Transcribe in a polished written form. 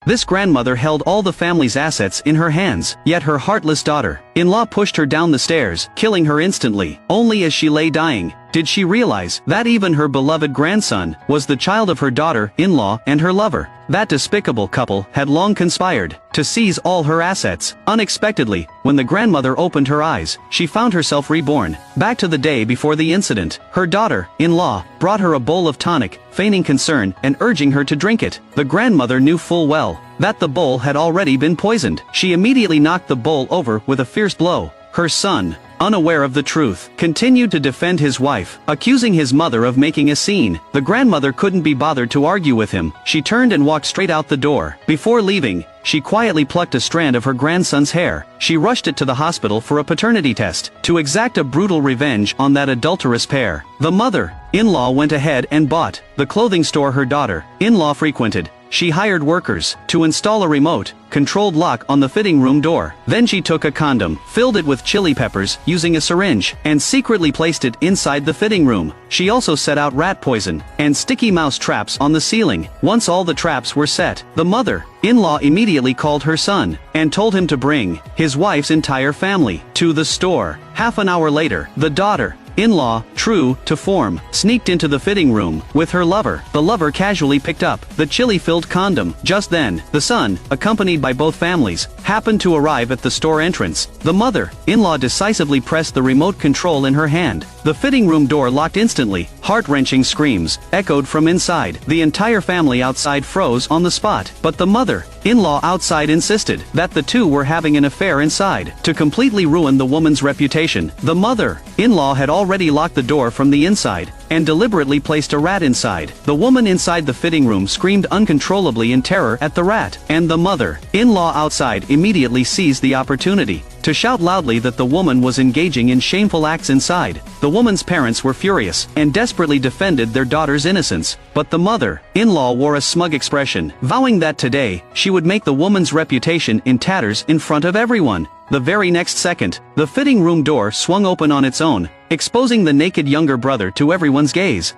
This grandmother held all the family's assets in her hands, yet her heartless daughter-in-law pushed her down the stairs, killing her instantly. Only as she lay dying, did she realize that even her beloved grandson was the child of her daughter-in-law and her lover. That despicable couple had long conspired to seize all her assets. Unexpectedly, when the grandmother opened her eyes, she found herself reborn. Back to the day before the incident, her daughter-in-law brought her a bowl of tonic, feigning concern and urging her to drink it. The grandmother knew full well that the bowl had already been poisoned. She immediately knocked the bowl over with a fierce blow. Her son, unaware of the truth, continued to defend his wife, accusing his mother of making a scene. The grandmother couldn't be bothered to argue with him. She turned and walked straight out the door. Before leaving, she quietly plucked a strand of her grandson's hair. She rushed it to the hospital for a paternity test, to exact a brutal revenge on that adulterous pair. The mother-in-law went ahead and bought the clothing store her daughter-in-law frequented. She hired workers to install a remote-controlled lock on the fitting room door. Then she took a condom, filled it with chili peppers using a syringe, and secretly placed it inside the fitting room. She also set out rat poison and sticky mouse traps on the ceiling. Once all the traps were set, the mother-in-law immediately called her son and told him to bring his wife's entire family to the store. Half an hour later, the daughter-in-law, true to form, sneaked into the fitting room with her lover. The lover casually picked up the chili-filled condom. Just then, the son, accompanied by both families, happened to arrive at the store entrance. The mother-in-law decisively pressed the remote control in her hand. The fitting room door locked instantly. Heart-wrenching screams echoed from inside. The entire family outside froze on the spot, but the mother-in-law outside insisted that the two were having an affair inside. To completely ruin the woman's reputation, the mother-in-law had already locked the door from the inside and deliberately placed a rat inside. The woman inside the fitting room screamed uncontrollably in terror at the rat, and the mother-in-law outside immediately seized the opportunity to shout loudly that the woman was engaging in shameful acts inside. The woman's parents were furious and desperately defended their daughter's innocence, but the mother-in-law wore a smug expression, vowing that today she would make the woman's reputation in tatters in front of everyone. The very next second, the fitting room door swung open on its own, exposing the naked younger brother to everyone's gaze.